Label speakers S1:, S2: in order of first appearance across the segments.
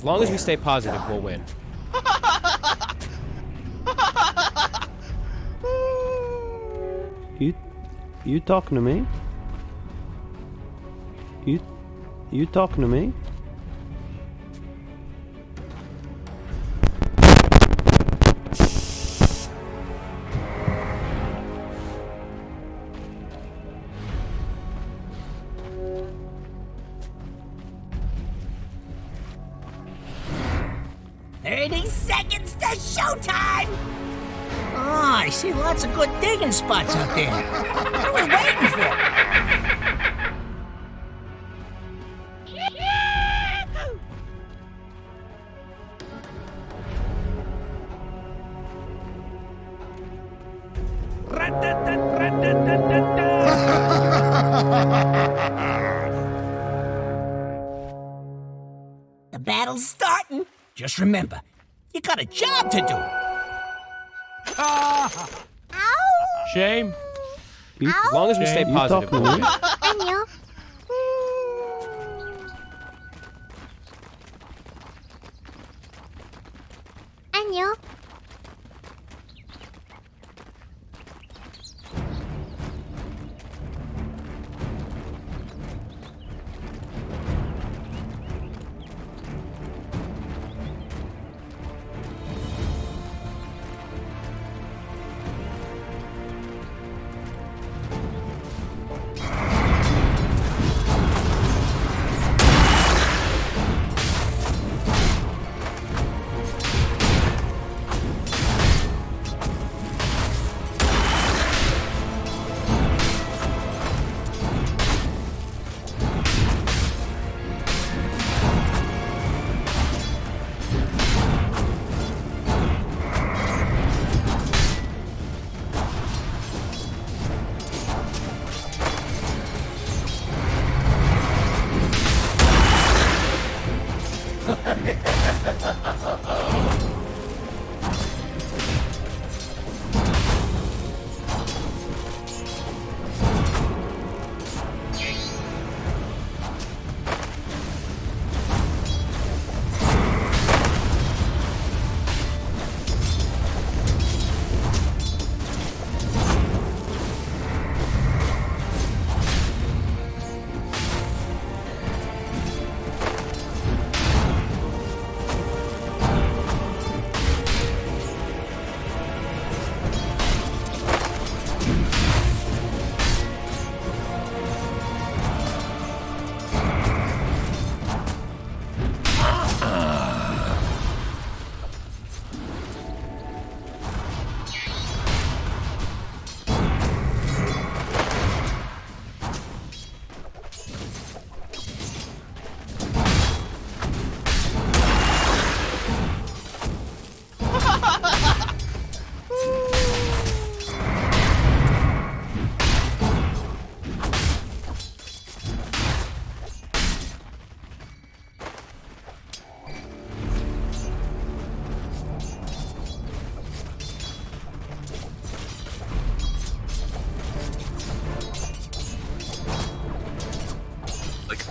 S1: As long as we stay positive, we'll win.
S2: You talking to me? You talking to me?
S3: Seconds to showtime! Oh, I see lots of good digging spots out there. What are we waiting for? The battle's starting. Just remember, you got a job to do.
S1: Shame. As long as we stay positive, we'll win.
S4: 안녕. 안녕.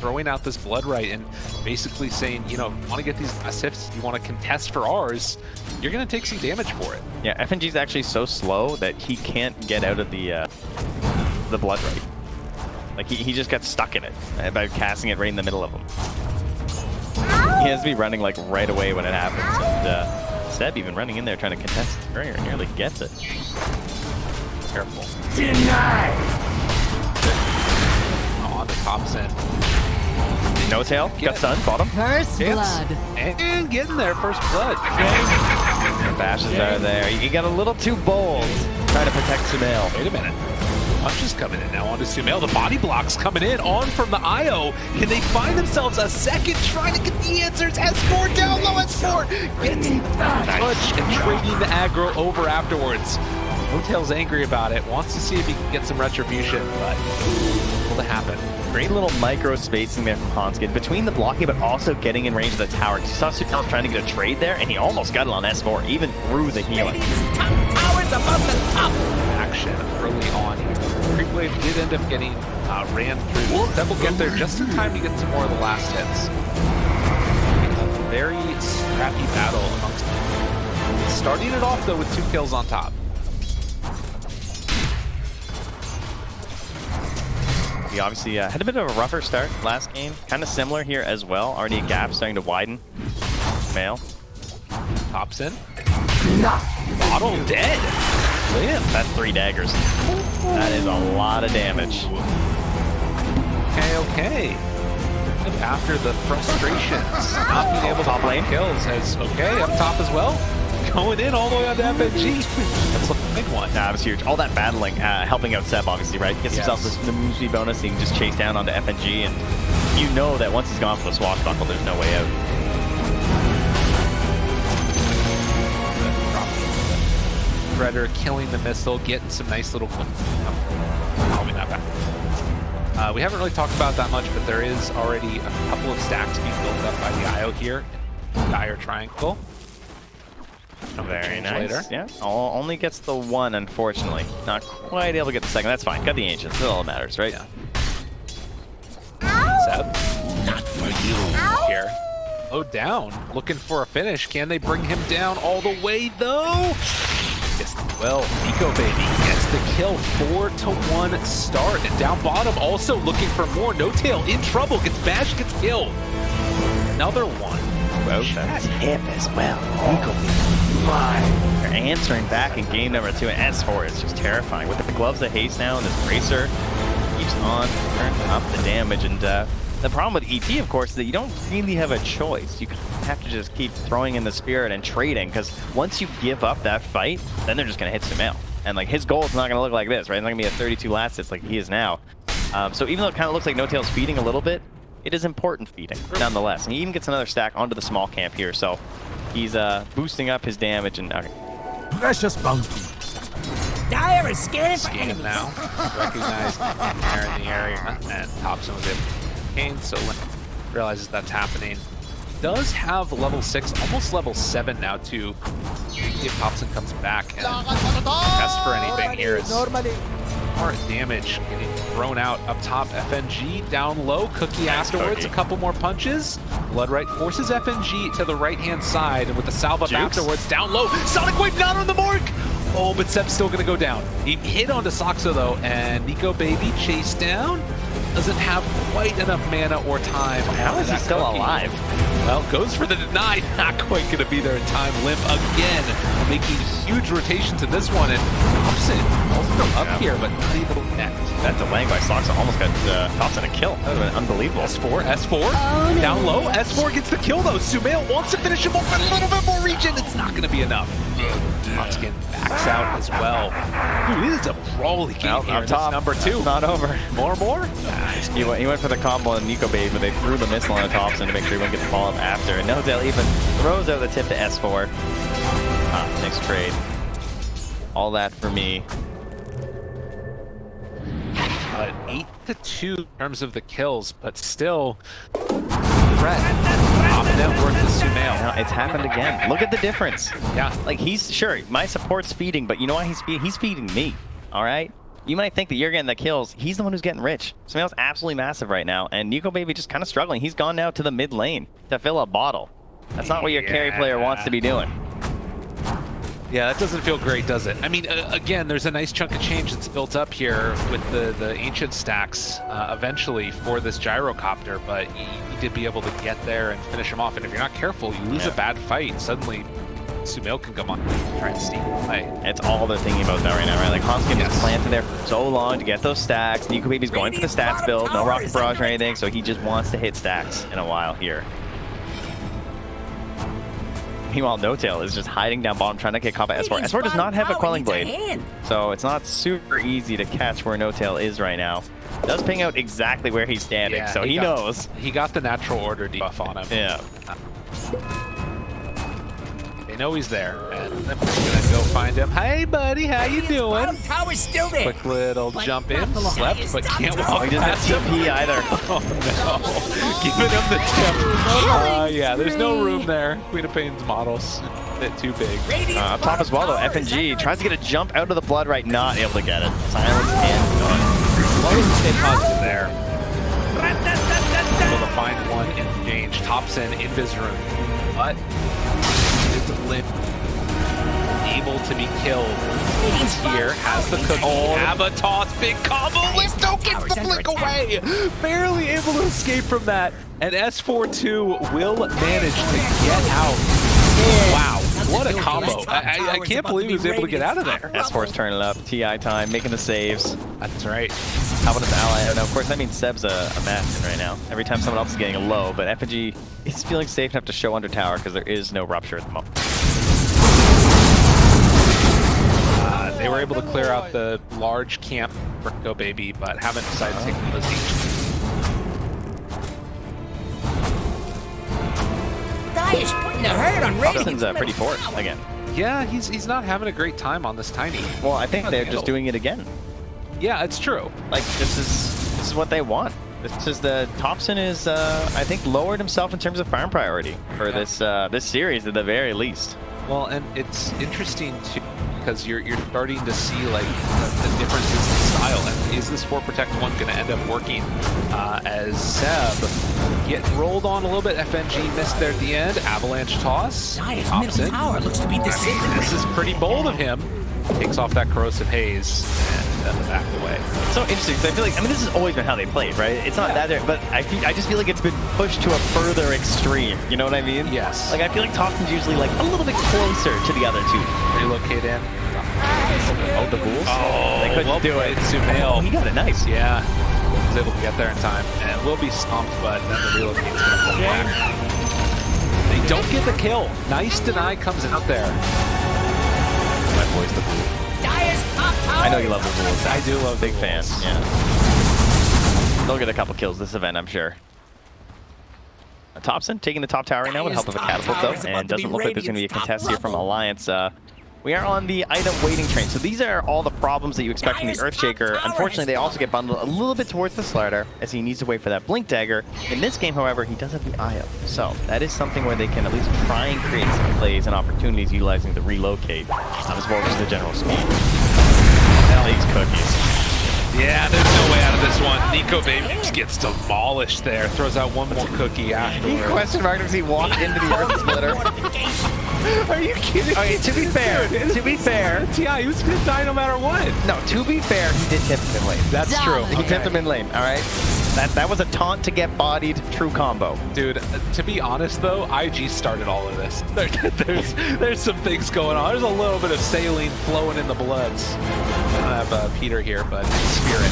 S5: Throwing out this blood right and basically saying, you know, want to get these last hits, you want to contest for ours, you're going to take some damage for it.
S6: Yeah, FNG's actually so slow that he can't get out of the blood right. Like, he just gets stuck in it by casting it right in the middle of him. He has to be running, like, right away when it happens. And Seb even running in there trying to contest earlier nearly gets it. Careful.
S3: Denied!
S5: Oh, on the top end.
S6: No tail, got stunned, bottom.
S4: First blood.
S5: And getting there, first blood.
S6: Bashes are there. He got a little too bold trying to protect Sumail.
S5: Wait a minute. Punches coming in now onto Sumail. The body blocks coming in on from the IO. Can they find themselves a second trying to get the answers? S4 down low, S4 gets the touch and trading the aggro over afterwards. Hotel's angry about it, wants to see if he can get some retribution, but will it happen?
S6: Great little micro spacing there from Hanskin between the blocking, but also getting in range of the tower. You saw Sumail trying to get a trade there, and he almost got it on S4, even through the healing.
S3: Towers above the top.
S5: Action early on here. Creep Wave did end up getting ran through. That will get there just in time to get some more of the last hits. very scrappy battle amongst them. Starting it off, though, with 2 kills on top.
S6: We obviously had a bit of a rougher start last game. Kind of similar here as well. Already a gap starting to widen. Sumail.
S5: Pops in. Bottle dead.
S6: Limp. That's 3 daggers. That is a lot of damage.
S5: Okay. After the frustrations, not being able to
S6: Top lane
S5: kills has up top as well. Going in all the way on to FNG. That's a big one.
S6: Nah, it was huge. All that battling, helping out Seb, obviously, right? Gets himself this Namushi bonus, he can just chase down onto FNG, and you know that once he's gone for the swashbuckle, there's no way out.
S5: Predator killing the missile, getting some nice little... Probably not bad. We haven't really talked about that much, but there is already a couple of stacks being built up by the IO here. Dire triangle.
S6: Very nice.
S5: Later.
S6: Yeah, only gets the 1, unfortunately. Not quite able to get the 2nd. That's fine. Got the Ancients. That's all that matters, right?
S5: Yeah. Seb.
S3: Not for you.
S5: Here. Oh, down. Looking for a finish. Can they bring him down all the way, though? Yes, well, Nico Baby gets the kill. 4-1 start. And down bottom, also looking for more. No Tail in trouble. Gets bashed, gets killed. Another one.
S6: Well, that's hip as well. Nico Baby. They're answering back in game number 2, and S4 is just terrifying. With the gloves of haste now, and this Bracer keeps on turning up the damage. And the problem with ET, of course, is that you don't really have a choice. You have to just keep throwing in the spirit and trading, because once you give up that fight, then they're just going to hit Sumail. And like his goal is not going to look like this, right? It's not going to be a 32 last hits like he is now. So even though it kind of looks like No Tail's feeding a little bit, it is important feeding, nonetheless. And he even gets another stack onto the small camp here, so he's boosting up his damage and...
S3: Precious bounty. Dire is scared for
S5: Scan
S3: enemies.
S5: now. Recognized there in the area and pops him with it. Kane, so when he realizes that's happening, does have level 6, almost level 7 now too. If Popson comes back and test for anything here, it's more damage getting thrown out up top. FNG down low, Cookie afterwards, a couple more punches. Bloodright forces FNG to the right-hand side, and with the salve up afterwards, down low. Sonic Wave not on the mark! Oh, but Seb's still gonna go down. He hit onto Soxo though, and Nico Baby chased down. Doesn't have quite enough mana or time.
S6: How is he still alive?
S5: Well, goes for the deny. Not quite going to be there in time. Limp again, making huge rotations in this one. And Thompson also up here, but not able to connect.
S6: That delaying by Soxa almost got Thompson a kill. That would have been unbelievable.
S5: S4, down low. S4 gets the kill though. Sumail wants to finish him off with a little bit more regen. It's not going to be enough. Thompson backs out as well. Dude, this is a brawly game here.
S6: Top.
S5: Number 2.
S6: It's not over.
S5: More?
S6: He went for the combo on Nico Baby, but they threw the missile on Thompson to make sure he wouldn't get the follow-up after. And No Tail even throws out the tip to S4. Nice trade. All that for me.
S5: 8-2 in terms of the kills, but still threat. Top net worth is Sumail.
S6: Now, it's happened again. Look at the difference.
S5: Yeah.
S6: Like, he's, sure, my support's feeding, but you know why he's feeding? He's feeding me, all right? You might think that you're getting the kills. He's the one who's getting rich. Sumail's absolutely massive right now, and Nico Baby just kind of struggling. He's gone now to the mid lane to fill a bottle. That's not what your carry player wants to be doing.
S5: Yeah, that doesn't feel great, does it? I mean, again, there's a nice chunk of change that's built up here with the ancient stacks eventually for this gyrocopter, but you need to be able to get there and finish him off. And if you're not careful, you lose a bad fight. Suddenly, Sumail can come on and try and steal away.
S6: It's all they're thinking about that right now, right? Like, Homskin was planted there for so long to get those stacks. Nico Baby's going for the stats build, no rocket barrage or anything, so he just wants to hit stacks in a while here. Meanwhile, No Tail is just hiding down bottom, trying to get caught by S4. S4 does not have a Quelling Blade, so it's not super easy to catch where No Tail is right now. Does ping out exactly where he's standing, so he knows.
S5: He got the natural order debuff on him.
S6: Yeah.
S5: They know he's there, and they're gonna go find him. Hey, buddy, how you doing?
S3: Tower's still there.
S5: Quick little jump in, slept, but can't walk
S6: He doesn't have
S5: past him.
S6: TP either.
S5: Oh no, giving him the tip. Yeah, there's no room there. Queen of Pain's models, a bit too big.
S6: Up top as well though, FNG tries to get a jump out of the blood right, not able to get it. Silence and done.
S5: As long as we stay positive there. Able to find one in exchange. Thompson invis room, but it's a blip. Able to be killed. Here has the cookie. Avatos, big combo. Listo gets the blink away. Barely able to escape from that. And S42 will manage to get out. Wow, what a combo. I can't believe he was able to get out of there.
S6: S4's turning it up. TI time, making the saves.
S5: That's right.
S6: How about his ally? And of course, that means Seb's a Madsen right now. Every time someone else is getting a low, but FNG is feeling safe enough to show under tower because there is no rupture at the moment.
S5: They were able to clear out the large camp for Go Baby, but haven't decided to take the position.
S3: Dire's putting the hurt on Radiant's
S6: Thompson's pretty forward again.
S5: Yeah, he's not having a great time on this Tiny.
S6: Well, I think they're just doing it again.
S5: Yeah, it's true.
S6: Like, this is what they want. This is the Thompson is I think lowered himself in terms of farm priority for this this series at the very least.
S5: Well, and it's interesting too because you're starting to see like the differences in style. And is this 4 Protect 1 going to end up working? As Seb getting rolled on a little bit. FNG missed there at the end. Avalanche toss.
S3: Dire's middle
S5: Thompson.
S3: tower looks to be disintegrated.
S5: This is pretty bold of him. Takes off that corrosive haze and back away.
S6: It's so interesting because I feel like, I mean, this has always been how they played, right? It's not that, but I just feel like it's been pushed to a further extreme. You know what I mean?
S5: Yes.
S6: Like, I feel like Thompson's usually like a little bit closer to the other two.
S5: Relocate in.
S6: Oh, the Bulls?
S5: Oh,
S6: they couldn't do it.
S5: Sumail.
S6: He got it nice.
S5: Yeah. Was able to get there in time. And will be stomped, but then the relocate's going to pull back. They don't get the kill. Nice deny comes out there. My boy's the Bull.
S6: I know you love the Bulls.
S5: I do love
S6: big
S5: the
S6: fan.
S5: Bulls.
S6: Yeah. They'll get a couple kills this event, I'm sure. Thompson taking the top tower right now with help of a catapult though, and doesn't look like there's going to be a contest here from Alliance. We are on the item waiting train, so these are all the problems that you expect from the Earthshaker. Unfortunately, they also get bundled a little bit towards the Slider as he needs to wait for that Blink Dagger. In this game, however, he does have the IO, so that is something where they can at least try and create some plays and opportunities utilizing the relocate, as well as the general speed. These cookies.
S5: Yeah, there's no way out of this one. Nico Baby just gets demolished there. Throws out one more cookie afterwards.
S6: He question marked as he walked into the Earth Splitter. Are you kidding? Okay, to be fair,
S5: T.I., he was gonna die no matter what.
S6: No, to be fair, he did tip him in lane.
S5: That's true.
S6: He tipped him in lane, all right? That was a taunt to get bodied, true combo.
S5: Dude, to be honest though, IG started all of this. There's some things going on. There's a little bit of saline flowing in the bloods. I don't have Peter here, but Spirit.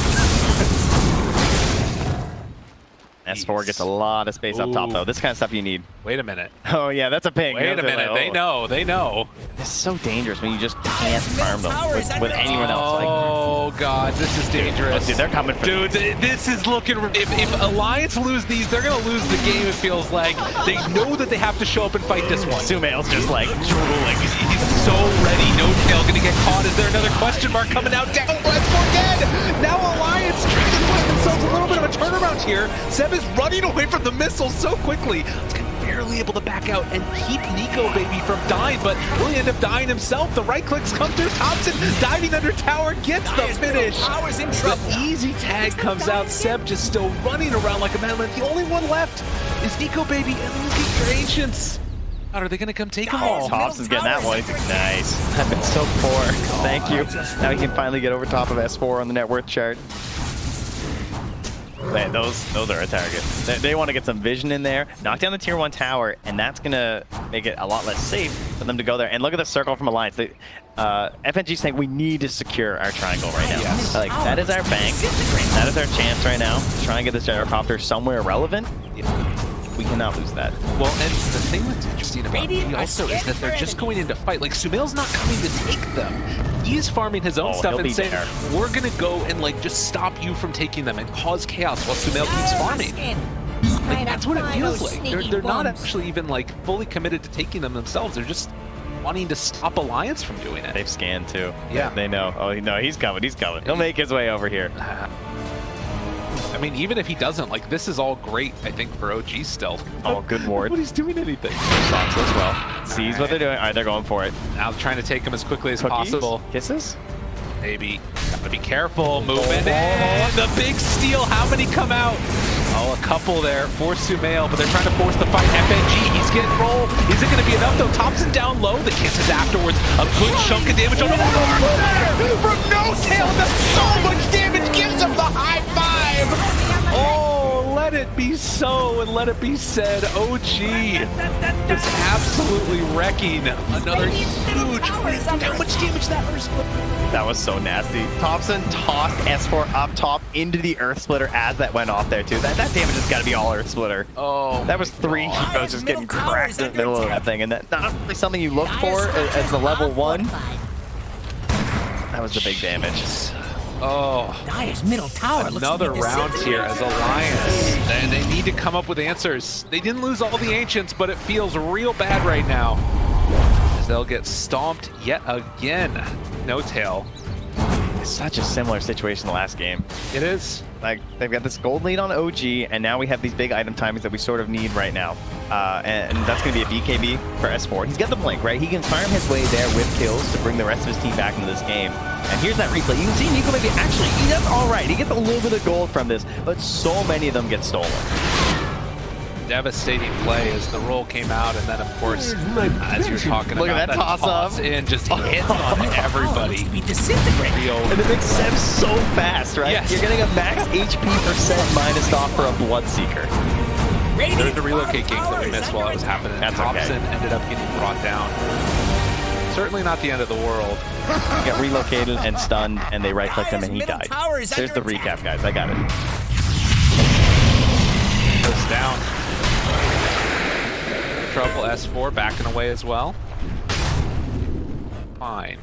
S6: S4 gets a lot of space up top though. This kind of stuff you need.
S5: Wait a minute.
S6: Oh yeah, that's a ping.
S5: Wait a minute. They know. They know.
S6: It's so dangerous when you just can't farm them with anyone else.
S5: Oh god, this is dangerous.
S6: Dude, they're coming for
S5: Dude, this is looking. If Alliance lose these, they're gonna lose the game. It feels like they know that they have to show up and fight this one.
S6: Sumail's just like drooling.
S5: He's so ready. No tail gonna get caught. Is there another question mark coming out? Down. S4 dead. Now Alliance trying to put themselves a little bit of a turnaround here. Seb is running away from the missile so quickly. He's barely able to back out and keep Nico Baby from dying, but will he end up dying himself? The right clicks come through. Thompson diving under tower gets the finish. The easy tag comes out. Seb just still running around like a madman. The only one left is Nico Baby and looking for Ancients. Are they gonna come take them all?
S6: Thompson's getting that one. Nice. I've been so poor. Thank you. Now he can finally get over top of S4 on the net worth chart. Man, those are a target. They want to get some vision in there, knock down the tier 1 tower, and that's going to make it a lot less safe for them to go there. And look at the circle from Alliance. FNG saying we need to secure our triangle right now.
S5: Yes.
S6: Like, that is our bank. That is our chance right now to try and get this gyrocopter somewhere relevant. We cannot lose that.
S5: Well, and the thing that's interesting about me also is that they're just going into fight. Like, Sumail's not coming to take them. He's farming his own stuff and saying, we're going to go and, like, just stop you from taking them and cause chaos while Sumail keeps farming. Like, that's what it feels like. They're not actually even, like, fully committed to taking them themselves. They're just wanting to stop Alliance from doing it.
S6: They've scanned, too.
S5: Yeah.
S6: They know. Oh, no, he's coming. He's coming. He'll make his way over here.
S5: I mean, even if he doesn't, like, this is all great, I think, for OG stealth.
S6: Oh, good ward.
S5: Nobody's doing anything.
S6: Sox as well. Sees what they're doing. All right, they're going for it.
S5: Now trying to take him as quickly as
S6: Cookies?
S5: possible.
S6: Kisses?
S5: Maybe. Gotta be careful. Moving in. The big steal. How many come out? Oh, a couple there for Sumail, but they're trying to force the fight. FNG, he's getting rolled. Is it going to be enough, though? Thompson down low. The kisses afterwards. A good chunk of damage on the board there from No Tail. Does so much damage. Gives him the high five. Oh, let it be so and let it be said. OG is absolutely wrecking another huge. How much damage that Earth Splitter?
S6: That was so nasty. Thompson tossed S4 up top into the Earth Splitter as that went off there too. That damage has got to be all Earth Splitter.
S5: Oh,
S6: that was 3 heroes just getting cracked in the middle of that thing, and that's not really something you look for as the level 1. That was the big damage.
S5: Oh,
S3: Dire's middle tower
S5: another round here as Alliance, and they need to come up with answers. They didn't lose all the Ancients, but it feels real bad right now as they'll get stomped yet again. No Tail.
S6: It's such a similar situation to the last game.
S5: It is.
S6: Like, they've got this gold lead on OG, and now we have these big item timings that we sort of need right now. And that's going to be a BKB for S4. He's got the blink, right? He can farm his way there with kills to bring the rest of his team back into this game. And here's that replay. You can see Nico maybe actually, he does all right. He gets a little bit of gold from this, but so many of them get stolen.
S5: Devastating play as the roll came out, and then of course, as you're talking
S6: Look
S5: about,
S6: at that toss-up.
S5: in just hits on everybody.
S6: And it makes sense so fast, right?
S5: Yes.
S6: You're getting a max HP % minus off for a Bloodseeker.
S5: There's the relocate games that we missed while it was happening.
S6: That's
S5: Thompson
S6: okay.
S5: ended up getting brought down. Certainly not the end of the world.
S6: He got relocated and stunned, and they right-clicked him, and he died. There's the recap, guys. I got it.
S5: Goes down. Trouble S4 backing away as well. Fine.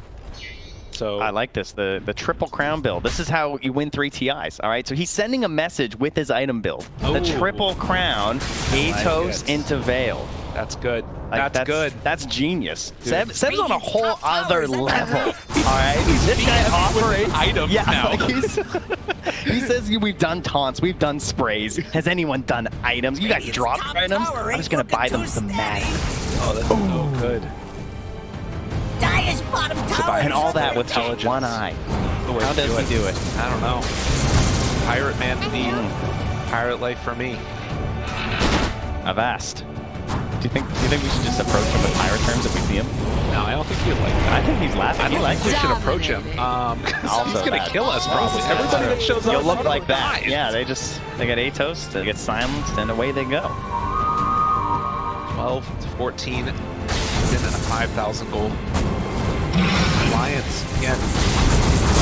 S5: So
S6: I like this, the triple crown build. This is how you win 3 TIs, all right? So he's sending a message with his item build. The triple crown, Atos into Veil.
S5: That's good.
S6: Like,
S5: that's good.
S6: That's genius. Seb's on a whole other level. All right, this guy operates
S5: items now.
S6: Like he says we've done taunts, we've done sprays. Has anyone done items? You guys dropped items? I'm just gonna buy them to mad.
S5: Oh, that's so good.
S3: Dire's bottom tower.
S6: And all that with just one eye. How does he do it?
S5: I don't know. Pirate man to me. Pirate life for me.
S6: I've asked. Do you think we should just approach him with pirate terms if we see him?
S5: No, I don't think he'd like that.
S6: I think he's laughing.
S5: I don't think we should approach him. He's gonna kill us probably. Everybody that shows up,
S6: you'll look like that.
S5: dies.
S6: Yeah, they get Atos, they get silenced, and away they go.
S5: 12 to 14, in a 5,000 gold. Alliance again.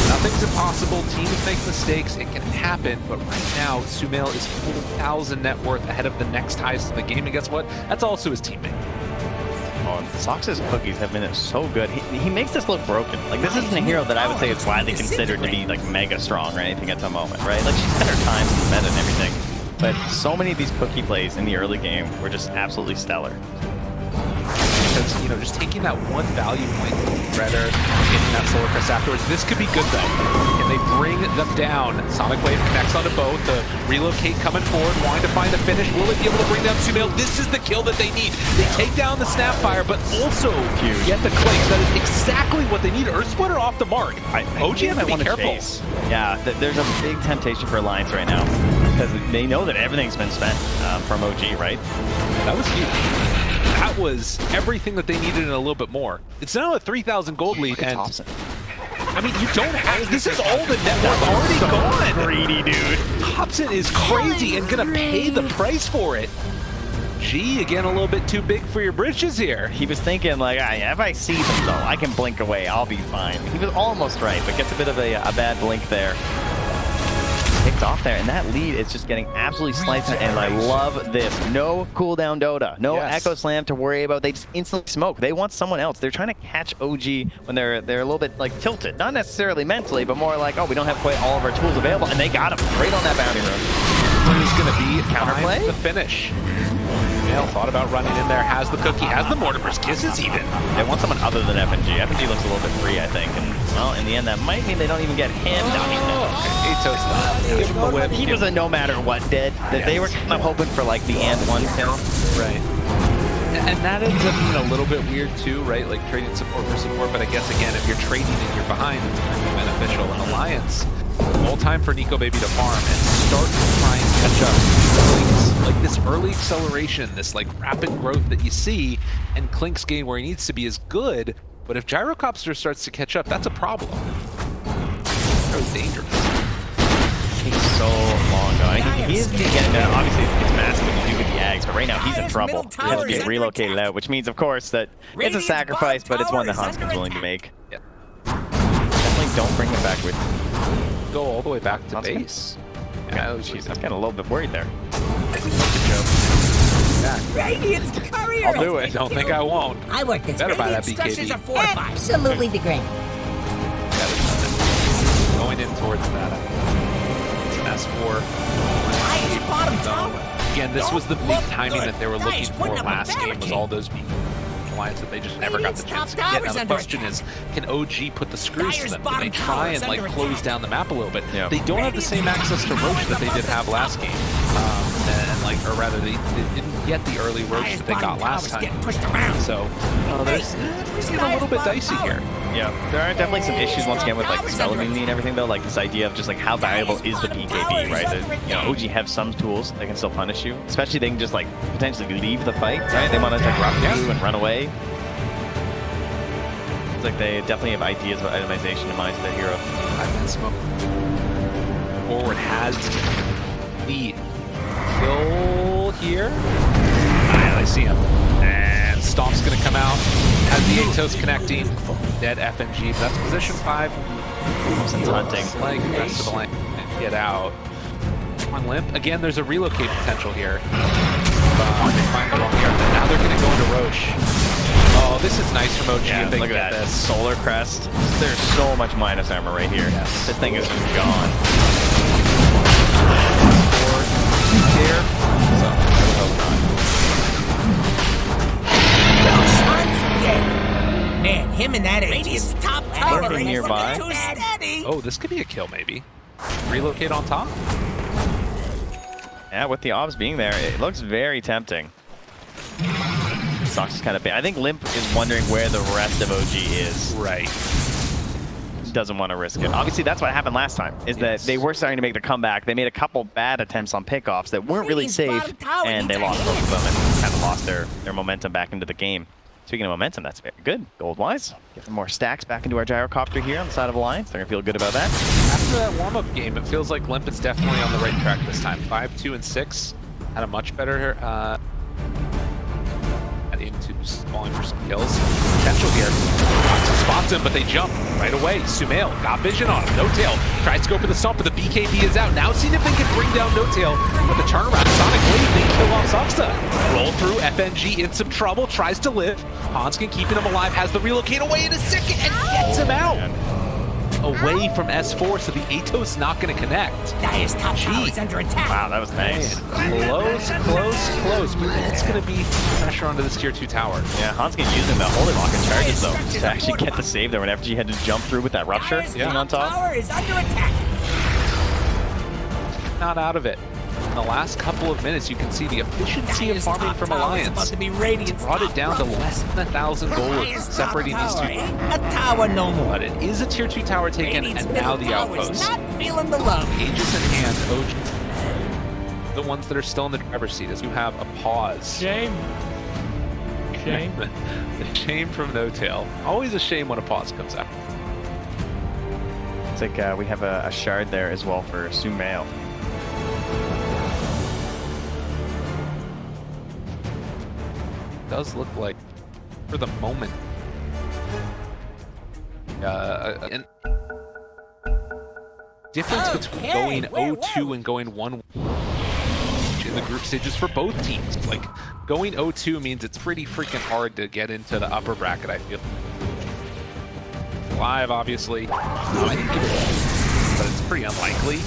S5: Nothing's impossible. Teams make mistakes. It can happen. But right now, Sumail is 4,000 net worth ahead of the next highest in the game. And guess what? That's also his teammate.
S6: Oh, and Sox's cookies have been so good. He makes this look broken. Like, this isn't a hero that I would say is widely considered to be like mega strong or anything at the moment, right? Like, she's had her times in the meta and everything. But so many of these cookie plays in the early game were just absolutely stellar.
S5: Because, you know, just taking that one value point, Redder, getting that Solar Crest afterwards, this could be good though. Can they bring them down? Sonic Wave connects onto both. The relocate coming forward, wanting to find a finish. Will it be able to bring down Sumail? This is the kill that they need. They take down the Snapfire, but also get the Clinkz. That is exactly what they need. Earth Splitter off the mark. OG has to be careful.
S6: Yeah, there's a big temptation for Alliance right now because they know that everything's been spent from OG, right?
S5: That was huge. That was everything that they needed and a little bit more. It's now a 3,000 gold lead, and
S6: Thompson.
S5: I mean, you don't have. This is all the net worth already gone.
S6: Greedy, dude.
S5: Thompson is crazy and gonna pay the price for it. G, again, a little bit too big for your britches here.
S6: He was thinking, like, if I see them, though, I can blink away. I'll be fine. He was almost right, but gets a bit of a bad blink there. Picked off there, and that lead is just getting absolutely sliced, and I love this. No cooldown Dota, no Echo Slam to worry about. They just instantly smoke. They want someone else. They're trying to catch OG when they're a little bit like tilted, not necessarily mentally, but more like, oh, we don't have quite all of our tools available, and they got him right on that bounty run.
S5: What is going to be
S6: Counterplay?
S5: The finish. Sumail thought about running in there, has the cookie, has the Mortimer's Kisses even.
S6: They want someone other than FNG. FNG looks a little bit free, I think, and well, in the end, that might mean they don't even get him.
S5: Atos done. Give him the whip.
S6: He was a no matter what dead. They were kind of hoping for like the and one kill.
S5: Right. And that ends up being a little bit weird too, right? Like trading support for support, but I guess again, if you're trading and you're behind, it's going to be beneficial. And Alliance, All time for Nico Baby to farm and start to try and catch up. Clinkz, like this early acceleration, this like rapid growth that you see, and Clinkz getting where he needs to be is good, but if Gyrocopter starts to catch up, that's a problem. So dangerous.
S6: Takes so long though. He is getting obviously it's massive when you do with the Ags, but right now he's in trouble. He has to get relocated out, which means of course that it's a sacrifice, but it's one that Hanskin's willing to make.
S5: Yeah.
S6: Definitely don't bring him back with
S5: Go all the way back to base.
S6: Yeah, oh, jeez, I was kind of a little bit worried there.
S3: Radiant's courier.
S6: I'll do it.
S5: Don't think I won't.
S3: I worked this.
S5: Better buy that
S3: Radiant structures
S5: BKB.
S3: are fortified. Absolutely degraded.
S5: Going in towards that. S4.
S3: Highest bottom tower.
S5: Again, this was the big
S3: Look
S5: timing
S3: good.
S5: that they were
S3: Guys,
S5: looking for
S3: putting up a
S5: last game, was
S3: barricade.
S5: all those alliance that they just never got the chance to get. Now the question is, can OG put the screws to them? Can they try and like close down the map a little bit?
S6: Yeah.
S5: They don't have the same access to Roach that they did have last game. And like, or rather, they didn't get the early Roach that they got last time. So there's a little bit dicey here.
S6: Yeah, there are definitely some issues once again with like spell immunity and everything though, like this idea of just like how valuable is the BKB, right? That, you know, OG have some tools that can still punish you, especially they can just like potentially leave the fight, right? They want to like rock through and run away. It's like they definitely have ideas about itemization in mind to their hero.
S5: Smoke. Forward has the kill here. Ah, I see him. And Stomp's gonna come out. Has the Atos connecting. Dead FNG. But that's position 5.
S6: Thompson's hunting.
S5: Like the rest of the lane. Get out. On Limp. Again, there's a relocate potential here. They find the wrong yard. Now they're gonna go into Roche. Oh, this is nice from OG.
S6: Yeah,
S5: if they
S6: look
S5: can
S6: at
S5: get
S6: that
S5: this.
S6: solar crest. There's so much minus armor right here.
S5: Yes.
S6: This thing is just gone.
S5: Here. So, I would hope not.
S3: Man, him and that Radiant's top tower
S6: Lurking nearby.
S3: too steady.
S5: Oh, this could be a kill maybe. Relocate on top?
S6: Yeah, with the obs being there, it looks very tempting. Sox is kind of big. I think Limp is wondering where the rest of OG is.
S5: Right.
S6: Doesn't want to risk it. Obviously, that's what happened last time, is that they were starting to make the comeback. They made a couple bad attempts on pickoffs that weren't really safe, and they lost both of them and kind of lost their momentum back into the game. Speaking of momentum, that's very good. Gold-wise, get some more stacks back into our Gyrocopter here on the side of Alliance. They're going to feel good about that.
S5: After that warm-up game, it feels like Limp is definitely on the right track this time. 5, 2, and 6 had a much better into falling for some kills. Potential here. Spots him, but they jump right away. Sumail got vision on him. No Tail tries to go for the stomp, but the BKB is out. Now seeing if they can bring down No Tail. But the turnaround, Sonic Wave, they kill off Soxa. Roll through, FNG in some trouble, tries to live. Hanskin keeping him alive, has the relocate away in a second and gets him out. Away from S4, so the Atos not going to connect.
S3: Dire's top tower is under attack.
S6: Wow, that was nice.
S5: Close, close. But it's going to be pressure onto this tier 2 tower.
S6: Yeah, Hanskin using the Holy Lock and charges though to actually get the save there whenever she had to jump through with that rupture on top.
S3: Tower is under attack.
S5: Not out of it. In the last couple of minutes, you can see the efficiency of farming from Alliance. Brought it down to less than 1,000 gold, separating these two.
S3: A tower no more.
S5: But it is a tier 2 tower taken, and now the outpost.
S3: Not feeling the love.
S5: Aegis in hand, OG. The ones that are still in the driver's seat as you have a pause.
S1: Shame.
S5: The shame from No Tail. Always a shame when a pause comes out.
S6: It's like we have a shard there as well for Sumail.
S5: Does look like, for the moment, an difference between going 0-2 and going 1 in the group stages for both teams. Like, going 0-2 means it's pretty freaking hard to get into the upper bracket, I feel. Live, obviously. I didn't give it, but it's pretty unlikely.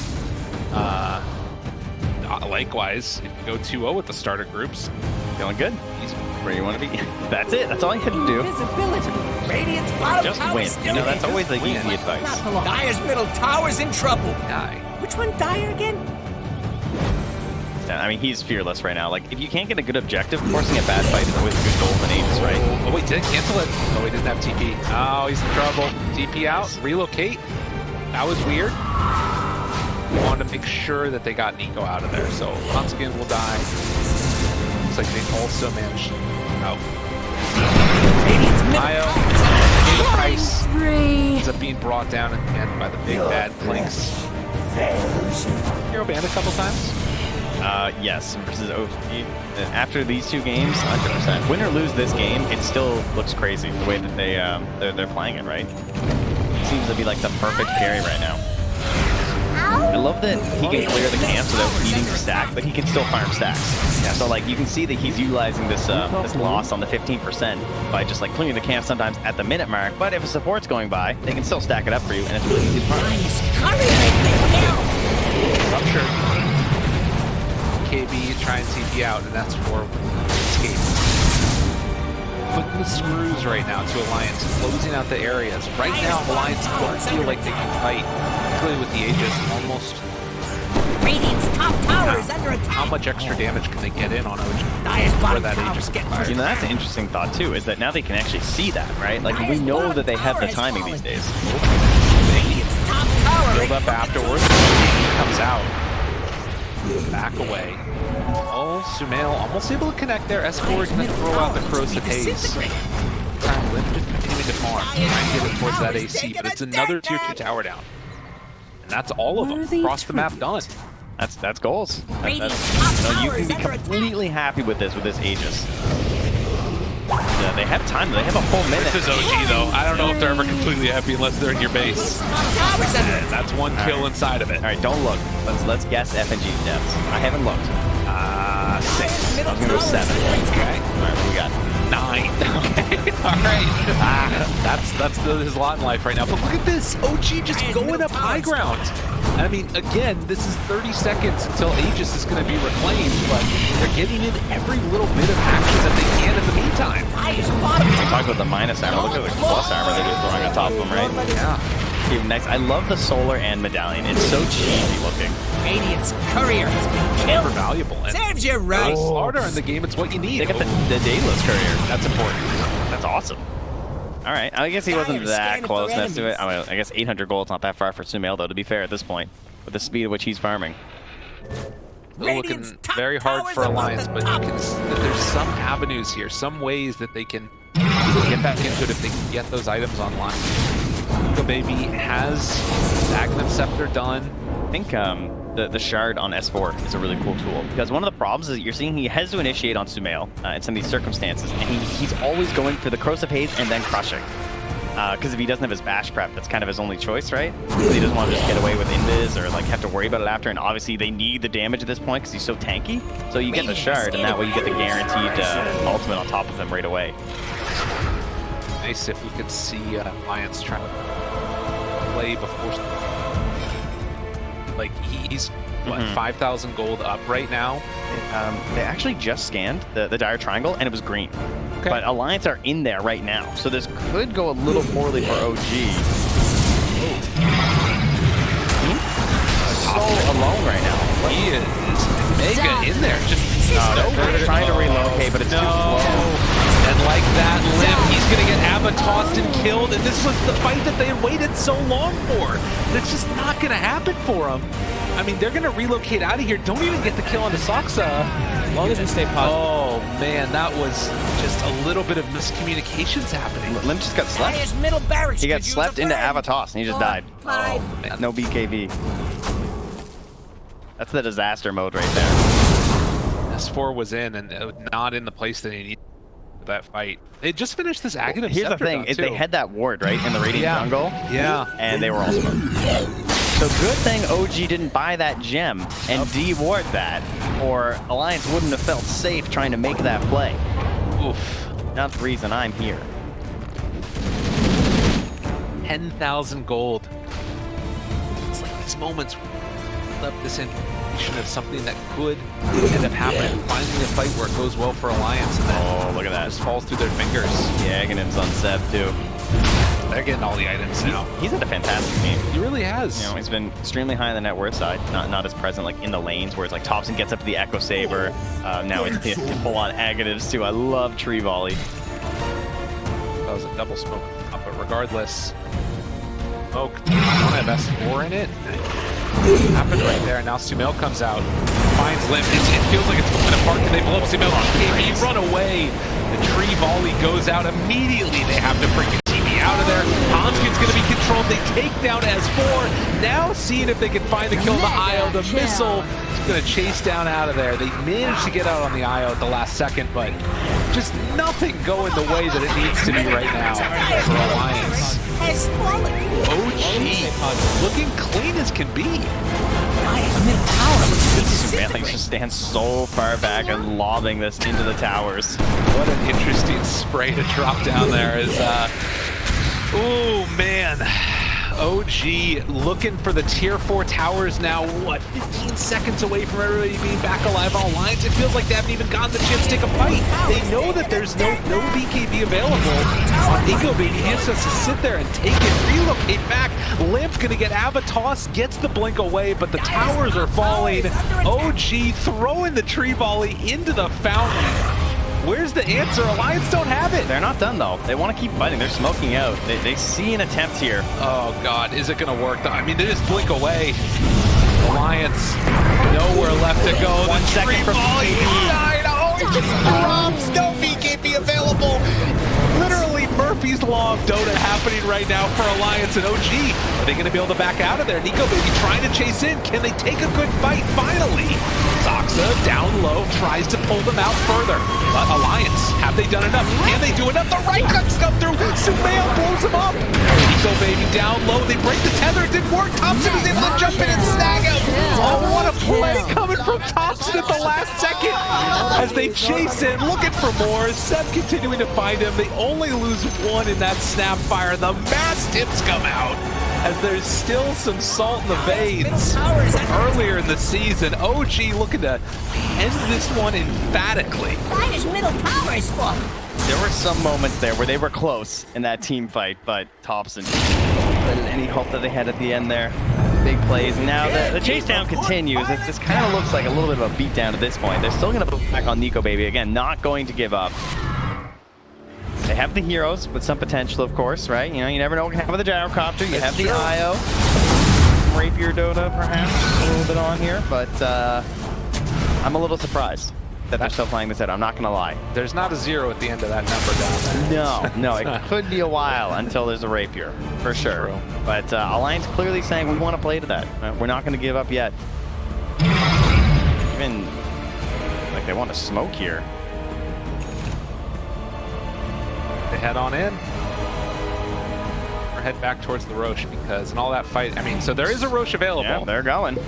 S5: Likewise, if you go 2-0 with the starter groups,
S6: Feeling good. He's where you want to be. That's it. That's all you had to do.
S3: Radiant's bottom
S6: Just
S3: tower
S6: win.
S3: is
S6: You
S3: still
S6: know, that's
S3: there.
S6: always the easy advice.
S3: Dire's middle tower's in trouble.
S5: guy.
S3: Which one, Dire again?
S6: I mean, he's fearless right now. Like, if you can't get a good objective, forcing a bad fight is always a good goal for Aegis, right?
S5: Oh, wait, did it cancel it? Oh, he didn't have TP. Oh, he's in trouble. TP out. Relocate. That was weird. We wanted to make sure that they got Nico out of there. So Conskin will die. Looks like they also managed. Oh. Io, Price ends up being brought down at the end by the big bad Clinkz. Hero banned a couple times.
S6: Yes, versus OG. After these two games, 100%. Win or lose this game, it still looks crazy the way that they're playing it, right? It seems to be like the perfect carry right now. I love that he can clear the camps without needing to stack, but he can still farm stacks. So like you can see that he's utilizing this this loss on the 15% by just like clearing the camp sometimes at the minute mark. But if a support's going by, they can still stack it up for you, and it's really easy to farm.
S5: Rupture. KB try and TP out, and that's for escape. Putting the screws right now to Alliance, closing out the areas. Right now, Alliance don't feel like they can fight, particularly with the Aegis almost.
S3: Radiant's top tower is under attack.
S5: How much extra damage can they get in on OG
S3: Dire's
S5: before
S3: bottom
S5: that
S3: tower
S5: Aegis
S3: is
S5: gets
S3: getting
S5: fired?
S6: You know, that's an interesting thought too, is that now they can actually see that, right? Like we know that they have the timing these days.
S3: Radiant's top tower.
S5: Build up afterwards. Comes out. Back away. Oh, Sumail almost able to connect there. S4 is going to throw out the corrosive haze. Time Lim just continuing to farm, trying to get it towards that AC, but it's another tier 2 tower down. And that's all of them across the map done.
S6: That's goals. You know, you can be completely happy with this Aegis. Yeah, they have time. They have a full minute.
S5: This is OG though. I don't know if they're ever completely happy unless they're in your base. And that's one kill inside of it.
S6: All right, don't look. Let's guess FNG depths. I haven't looked.
S5: 6.
S6: I was gonna go 7.
S5: Okay.
S6: All right, what we got?
S5: 9. Okay. All right. That's his lot in life right now. But look at this. OG just going up high ground. I mean, again, this is 30 seconds until Aegis is going to be reclaimed, but they're getting in every little bit of action that they can in the meantime.
S6: We talked about the minus armor. Look at the plus armor they're just throwing on top of them, right?
S5: Yeah.
S6: Even next, I love the solar and medallion. It's so cheesy looking.
S3: Radiant's courier has been killed.
S5: Super valuable. And
S3: Serves you right.
S5: Slaughter in the game, it's what you need.
S6: They got the Daedalus courier.
S5: That's important.
S6: That's awesome. All right, I guess he wasn't that close next to it. I mean, I guess 800 gold's not that far for Sumail, though, to be fair, at this point, with the speed at which he's farming.
S5: Still looking very hard for Alliance, but you can, there's some avenues here, some ways that they can get back into it if they can get those items online. The baby has Aghanim Scepter done.
S6: I think the shard on S4 is a really cool tool, because one of the problems is that you're seeing he has to initiate on Sumail in some of these circumstances, and he's always going for the corrosive haze and then crushing. Because if he doesn't have his bash prep, that's kind of his only choice, right? Because he doesn't want to just get away with invis or like have to worry about it after, and obviously they need the damage at this point because he's so tanky. So you get the shard, and that way you get the guaranteed ultimate on top of him right away.
S5: Nice if we could see Alliance try to play before. Like he's what 5,000 gold up right now.
S6: They actually just scanned the dire triangle and it was green.
S5: Okay.
S6: But Alliance are in there right now, so this could go a little poorly for OG. So alone right now.
S5: He is mega in there. Just
S6: they're trying to relocate, but it's too slow.
S5: And like that limp, he's going to get Abba tossed and killed, and this was the fight that they had waited so long for. It's just not going to happen for him. I mean, they're going to relocate out of here. Don't even get the kill on the Soxa.
S1: As long as we stay positive.
S5: Oh, man, that was just a little bit of miscommunications happening.
S6: Limp just got slept. He got slept into Avatos, and he just died.
S5: Oh, man.
S6: No BKB. That's the disaster mode right there.
S5: S4 was in and not in the place that he needed for that fight. They just finished this Aghanim
S6: Here's the thing, is they had that ward, right, in the Radiant jungle.
S5: Yeah.
S6: And they were all smoked. So good thing OG didn't buy that gem and de-ward that, or Alliance wouldn't have felt safe trying to make that play.
S5: Oof.
S6: Not the reason I'm here.
S5: 10,000 gold. It's like these moments left this indication of something that could end up happening. Finally a fight where it goes well for Alliance, and then
S6: look at that.
S5: Just falls through their fingers.
S6: Yeah, Aghanim's on Seb too.
S5: They're getting all the items now.
S6: He's had a fantastic team.
S5: He really has.
S6: You know, he's been extremely high on the net worth side, not as present like in the lanes where it's like Thompson gets up to the Echo Saber. Now it's full-on Aghanims too. I love Tree Volley.
S5: That was a double smoke, but regardless, smoke. I don't have S4 in it. happened right there. Now Sumail comes out, finds Limp. It feels like it's falling apart. Can they blow up Sumail on KB? Run away. The tree volley goes out immediately. They have to freaking TV out of there. Tomskin's going to be controlled. They take down S4. Now seeing if they can find the kill on the IO. The missile is going to chase down out of there. They managed to get out on the IO at the last second, but just nothing going the way that it needs to be right now for Alliance. OG looking clean as can be.
S6: Sumail just stands so far back and lobbing this into the towers.
S5: What an interesting spray to drop down there is, oh man. OG looking for the tier 4 towers now, what, 15 seconds away from everybody being back alive on Alliance. It feels like they haven't even gotten the chance to take a fight. They know that there's no BKB available on Nico Baby. He just has to sit there and take it, relocate back. Limp gonna get Avatos, gets the blink away, but the towers are falling. OG throwing the tree volley into the fountain. Where's the answer? Alliance don't have it.
S6: They're not done though. They want to keep fighting. They're smoking out. They see an attempt here.
S5: Oh God, is it gonna work? I mean, they just blink away. Alliance, nowhere left to go.
S6: 1 second from BKB.
S5: Oh, it just drops. No BKB available. Literally Murphy's Law of Dota happening right now for Alliance and OG. Are they gonna be able to back out of there? Nico Baby trying to chase in. Can they take a good fight finally? Zoxa down low, tries to pull them out further. But Alliance, have they done enough? Can they do enough? The right clicks come through. Sumail blows him up. Nico Baby down low. They break the tether. It didn't work. Thompson is able to jump in and snag him. Oh, what a play coming from Thompson at the last second as they chase in, looking for more. Seb continuing to find him. They only lose one in that snap fire. The mass tips come out as there's still some salt in the veins from earlier in the season. OG looking to end this one emphatically.
S3: Why is middle power is full?
S6: There were some moments there where they were close in that team fight, but Thompson, any hope that they had at the end there. Big plays, and now the chase down continues. This kind of looks like a little bit of a beatdown at this point. They're still going to put back on Nico Baby again, not going to give up. They have the heroes with some potential, of course, right? You know, you never know what can happen with the gyrocopter. You have the IO, Rapier Dota, perhaps, a little bit on here, but I'm a little surprised that they're still playing this out. I'm not going to lie.
S5: There's not a 0 at the end of that number down there.
S6: No, it could be a while until there's a Rapier, for sure.
S5: True.
S6: But Alliance clearly saying we want to play to that. We're not going to give up yet. Even like they want to smoke here.
S5: They head on in. Or head back towards the Roche because in all that fight, I mean, so there is a Roche available.
S6: Yeah, they're going.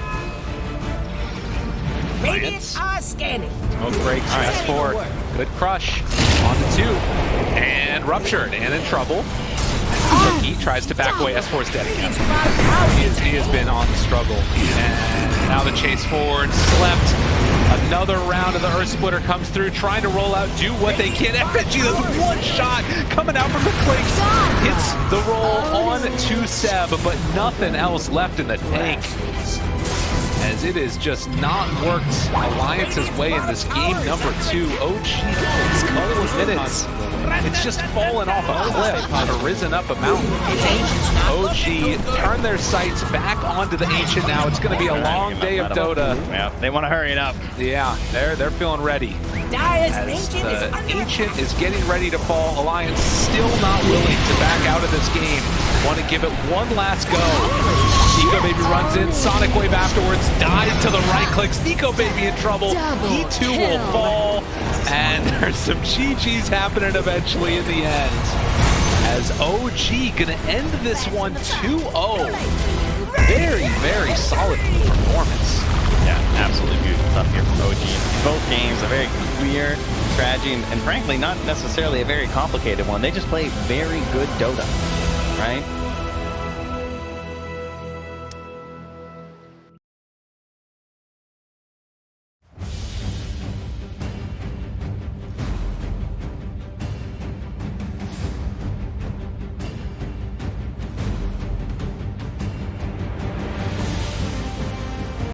S3: Radiant are scanning.
S5: Smoke breaks, S4. Good crush. On the 2. And ruptured and in trouble. He tries to back away. S4's dead again. He has been on the struggle. And now the chase forward. Slept. Another round of the Earth Splitter comes through, trying to roll out, do what they can. FNG, there's one shot coming out from the Clinkz. Hits the roll on to Seb, but nothing else left in the tank. As it is just not worked Alliance's way in this game number 2. OG, this couple of minutes, it's just fallen off a cliff and risen up a mountain. OG turn their sights back onto the Ancient now. It's going to be a long day of Dota.
S6: Yeah, they want to hurry it up.
S5: Yeah, they're feeling ready. As the Ancient is getting ready to fall, Alliance still not willing to back out of this game. Want to give it one last go. Nico Baby runs in, Sonic Wave afterwards, dives to the right clicks. Nico Baby in trouble. He too will fall. And there's some GG's happening eventually in the end. As OG gonna end this one 2-0. Very, very solid performance.
S6: Yeah, absolutely beautiful stuff here from OG. Both games, a very clear strategy, and frankly, not necessarily a very complicated one. They just play very good Dota, right?